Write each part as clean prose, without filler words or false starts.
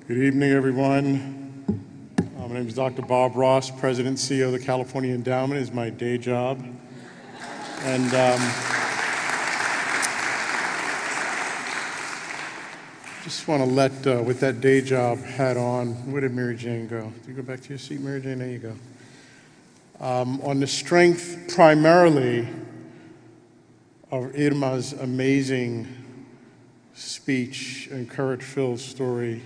Good evening, everyone. My name is Dr. Bob Ross, President and CEO of the California Endowment. It's my day job. And just want to let, with that day job hat on, where did Mary Jane go? Did you go back to your seat, Mary Jane? There you go. On the strength primarily of Irma's amazing speech and courage-filled story,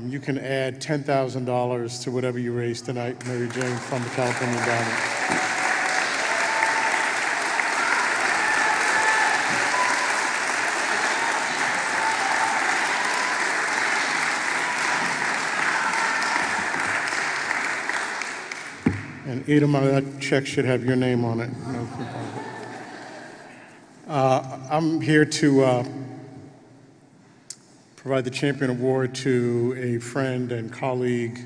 you can add $10,000 to whatever you raise tonight, Mary Jane, from the California Endowment. And Irma, that check should have your name on it. I'm here to provide the Champion Award to a friend and colleague,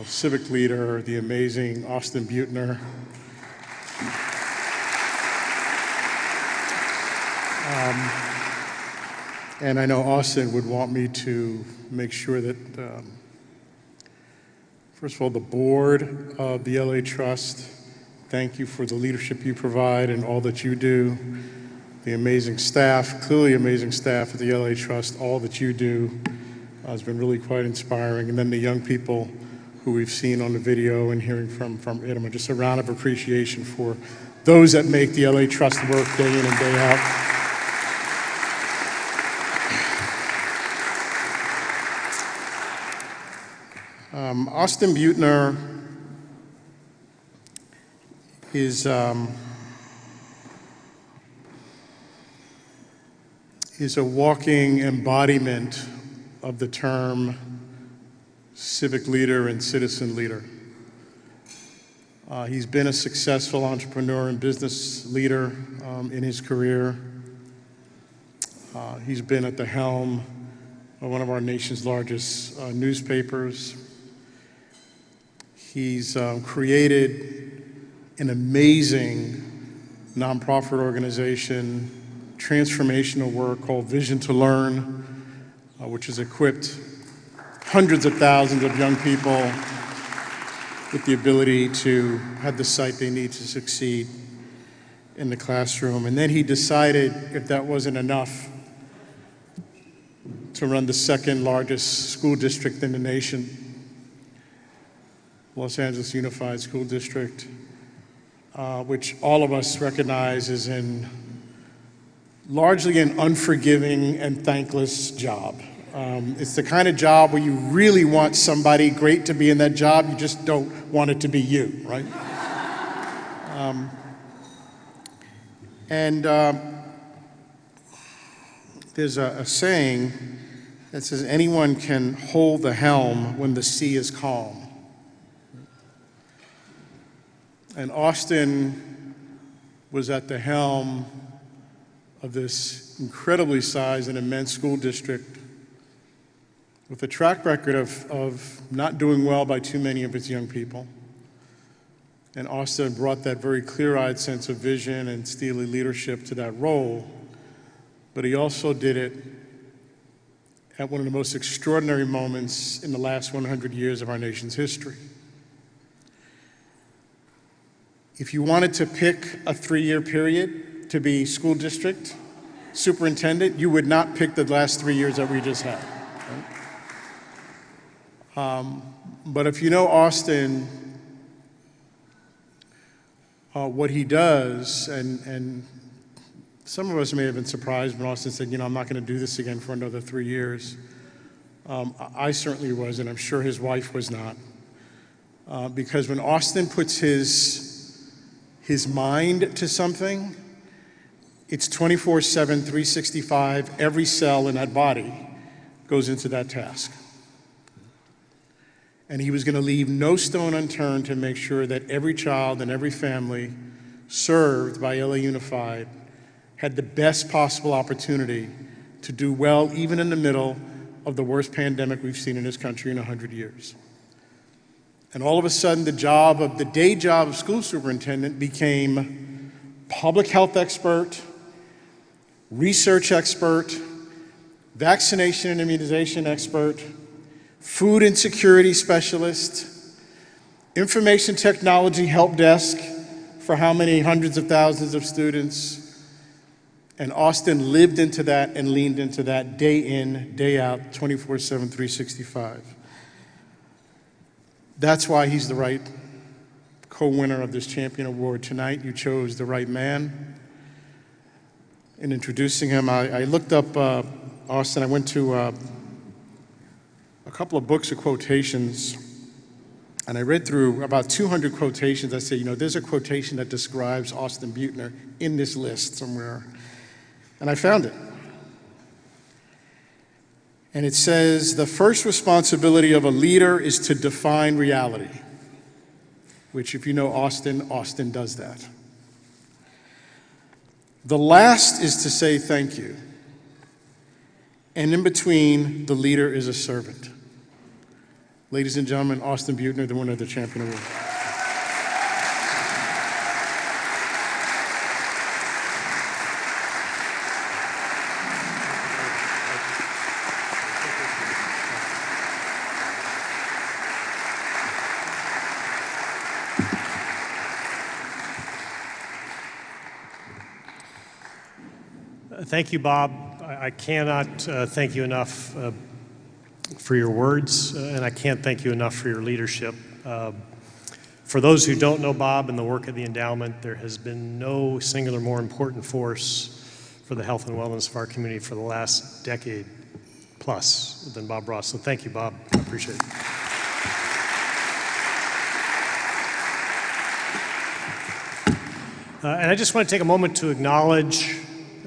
civic leader, the amazing Austin Beutner. And I know Austin would want me to make sure that, first of all, the board of the LA Trust, thank you for the leadership you provide and all that you do. The amazing staff, clearly amazing staff at the LA Trust, all that you do has been really quite inspiring. And then the young people who we've seen on the video and hearing from Irma, just a round of appreciation for those that make the LA Trust work day in and day out. Austin Beutner is a walking embodiment of the term civic leader and citizen leader. He's been a successful entrepreneur and business leader in his career. He's been at the helm of one of our nation's largest newspapers. He's created an amazing nonprofit organization, transformational work called Vision to Learn, which has equipped hundreds of thousands of young people with the ability to have the sight they need to succeed in the classroom. And then he decided, if that wasn't enough, to run the second largest school district in the nation, Los Angeles Unified School District, which all of us recognize is largely an unforgiving and thankless job. It's the kind of job where you really want somebody great to be in that job, you just don't want it to be you, right? There's a saying that says, anyone can hold the helm when the sea is calm. And Austin was at the helm of this incredibly sized and immense school district with a track record of not doing well by too many of its young people. And Austin brought that very clear-eyed sense of vision and steely leadership to that role, but he also did it at one of the most extraordinary moments in the last 100 years of our nation's history. If you wanted to pick a 3-year period to be school district superintendent, you would not pick the last 3 years that we just had. Right? But if you know Austin, what he does, and some of us may have been surprised when Austin said, I'm not going to do this again for another 3 years. I certainly was, and I'm sure his wife was not. Because when Austin puts his mind to something, it's 24/7, 365, every cell in that body goes into that task. And he was going to leave no stone unturned to make sure that every child and every family served by LA Unified had the best possible opportunity to do well, even in the middle of the worst pandemic we've seen in this country in 100 years. And all of a sudden, the day job of school superintendent became public health expert, research expert, vaccination and immunization expert, food insecurity specialist, information technology help desk for how many hundreds of thousands of students. And Austin lived into that and leaned into that day in, day out, 24/7, 365. That's why he's the right co-winner of this champion award tonight. You chose the right man. In introducing him, I looked up Austin. I went to a couple of books of quotations, and I read through about 200 quotations. I said, there's a quotation that describes Austin Beutner in this list somewhere. And I found it. And it says, the first responsibility of a leader is to define reality, which if you know Austin, Austin does that. The last is to say thank you. And in between, the leader is a servant. Ladies and gentlemen, Austin Beutner, the winner of the Champion Award. Thank you, Bob. I cannot thank you enough for your words, and I can't thank you enough for your leadership. For those who don't know Bob and the work of the endowment, there has been no singular more important force for the health and wellness of our community for the last decade plus than Bob Ross. So thank you, Bob. I appreciate it. And I just want to take a moment to acknowledge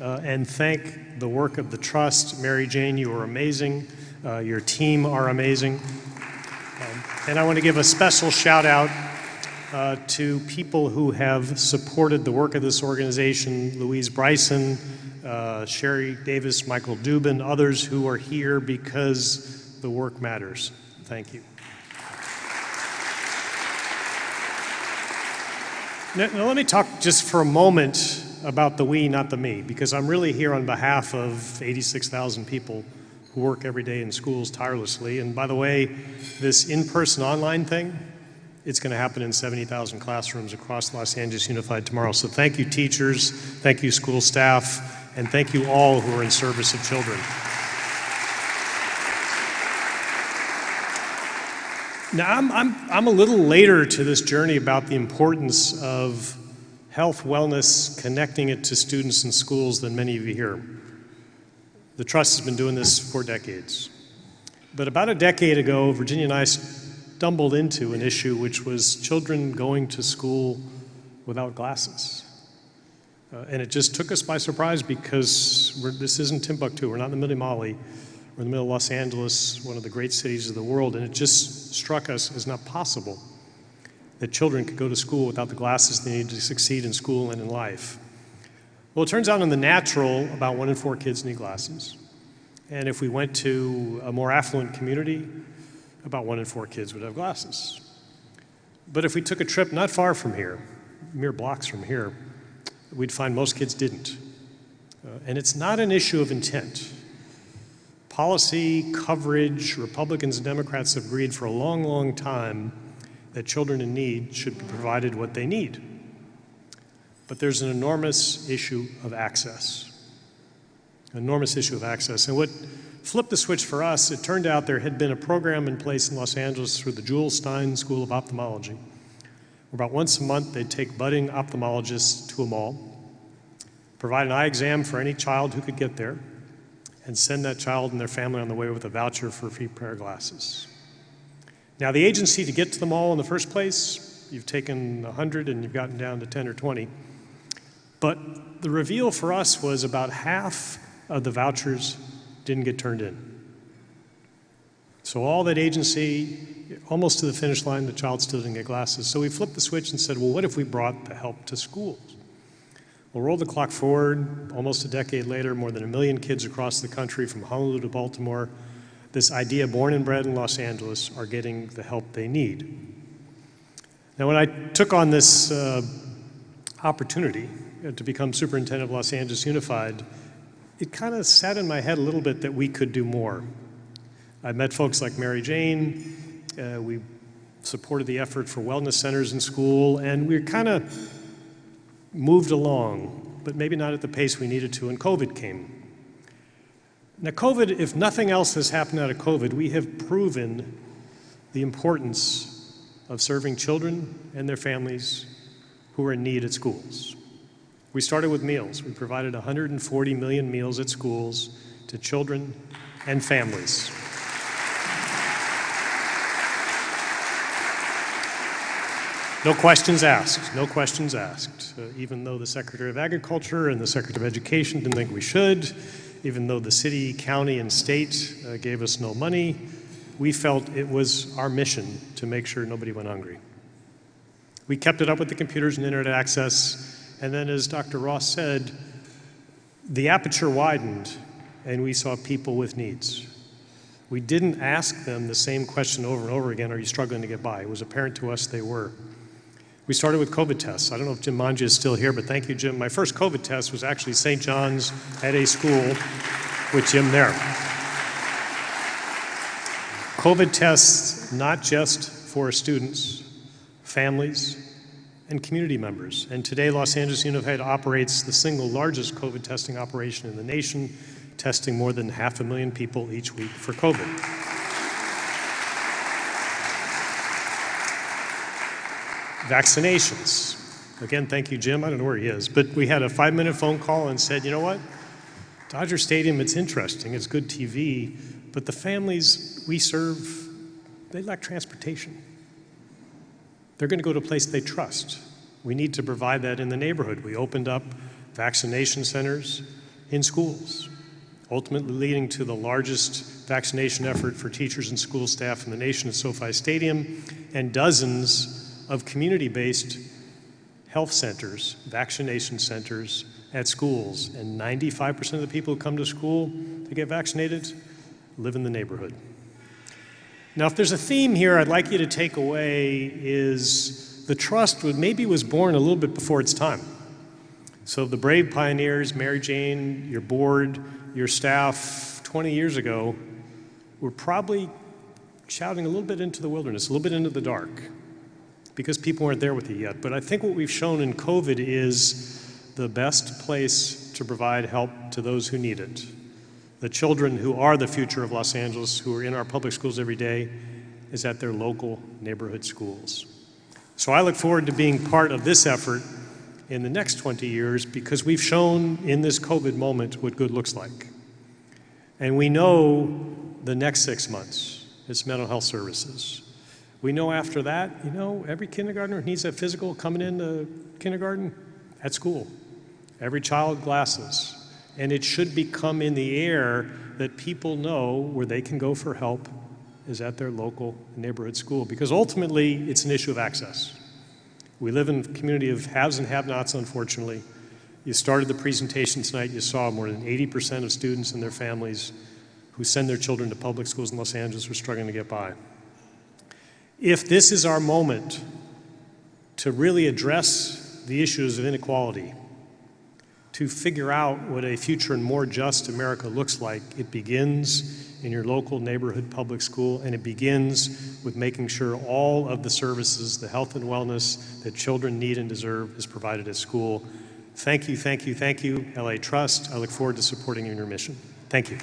and thank the work of the Trust. Mary Jane, you are amazing. Your team are amazing. And I want to give a special shout out to people who have supported the work of this organization, Louise Bryson, Sherry Davis, Michael Dubin, others who are here because the work matters. Thank you. Now let me talk just for a moment about the we, not the me, because I'm really here on behalf of 86,000 people who work every day in schools tirelessly. And by the way, this in-person online thing, it's going to happen in 70,000 classrooms across Los Angeles Unified tomorrow. So thank you, teachers, thank you, school staff, and thank you all who are in service of children. Now, I'm a little later to this journey about the importance of health, wellness, connecting it to students and schools than many of you here. The Trust has been doing this for decades. But about a decade ago, Virginia and I stumbled into an issue which was children going to school without glasses. And it just took us by surprise because this isn't Timbuktu, we're not in the middle of Mali, we're in the middle of Los Angeles, one of the great cities of the world, and it just struck us as not possible that children could go to school without the glasses they need to succeed in school and in life. Well, it turns out in the natural, about 1 in 4 kids need glasses. And if we went to a more affluent community, about 1 in 4 kids would have glasses. But if we took a trip not far from here, mere blocks from here, we'd find most kids didn't. And it's not an issue of intent. Policy, coverage, Republicans and Democrats have agreed for a long, long time that children in need should be provided what they need. But there's an enormous issue of access. Enormous issue of access. And what flipped the switch for us, it turned out there had been a program in place in Los Angeles through the Jules Stein School of Ophthalmology. About once a month, they'd take budding ophthalmologists to a mall, provide an eye exam for any child who could get there, and send that child and their family on the way with a voucher for a free pair of glasses. Now, the agency to get to the mall in the first place, you've taken 100 and you've gotten down to 10 or 20. But the reveal for us was about half of the vouchers didn't get turned in. So all that agency, almost to the finish line, the child still didn't get glasses. So we flipped the switch and said, well, what if we brought the help to schools? We'll roll the clock forward, almost a decade later, more than 1 million kids across the country from Honolulu to Baltimore, this idea born and bred in Los Angeles, are getting the help they need. Now, when I took on this opportunity to become superintendent of Los Angeles Unified, it kind of sat in my head a little bit that we could do more. I met folks like Mary Jane. We supported the effort for wellness centers in school, and we kind of moved along, but maybe not at the pace we needed to, and COVID came. Now, COVID, if nothing else has happened out of COVID, we have proven the importance of serving children and their families who are in need at schools. We started with meals. We provided 140 million meals at schools to children and families. No questions asked, no questions asked. Even though the Secretary of Agriculture and the Secretary of Education didn't think we should, even though the city, county, and state gave us no money, we felt it was our mission to make sure nobody went hungry. We kept it up with the computers and internet access, and then as Dr. Ross said, the aperture widened and we saw people with needs. We didn't ask them the same question over and over again, are you struggling to get by? It was apparent to us they were. We started with COVID tests. I don't know if Jim Mangia is still here, but thank you, Jim. My first COVID test was actually St. John's at a school with Jim there. COVID tests, not just for students, families, and community members. And today, Los Angeles Unified operates the single largest COVID testing operation in the nation, testing more than 500,000 people each week for COVID. Vaccinations. Again, thank you, Jim. I don't know where he is, but we had a 5-minute phone call and said, you know what? Dodger Stadium, it's interesting, it's good TV, but the families we serve, they lack transportation. They're going to go to a place they trust. We need to provide that in the neighborhood. We opened up vaccination centers in schools, ultimately leading to the largest vaccination effort for teachers and school staff in the nation at SoFi Stadium, and dozens of community-based health centers, vaccination centers at schools. And 95% of the people who come to school to get vaccinated live in the neighborhood. Now, if there's a theme here I'd like you to take away is the trust maybe was born a little bit before its time. So the brave pioneers, Mary Jane, your board, your staff 20 years ago were probably shouting a little bit into the wilderness, a little bit into the dark, because people weren't there with you yet. But I think what we've shown in COVID is the best place to provide help to those who need it. The children who are the future of Los Angeles, who are in our public schools every day, is at their local neighborhood schools. So I look forward to being part of this effort in the next 20 years because we've shown in this COVID moment what good looks like. And we know the next 6 months, it's mental health services. We know after that, every kindergartner needs that physical coming into kindergarten at school. Every child glasses. And it should become in the air that people know where they can go for help is at their local neighborhood school. Because ultimately, it's an issue of access. We live in a community of haves and have-nots, unfortunately. You started the presentation tonight, you saw more than 80% of students and their families who send their children to public schools in Los Angeles are struggling to get by. If this is our moment to really address the issues of inequality, to figure out what a future and more just America looks like, it begins in your local neighborhood public school, and it begins with making sure all of the services, the health and wellness that children need and deserve is provided at school. Thank you, thank you, thank you, LA Trust. I look forward to supporting you in your mission. Thank you.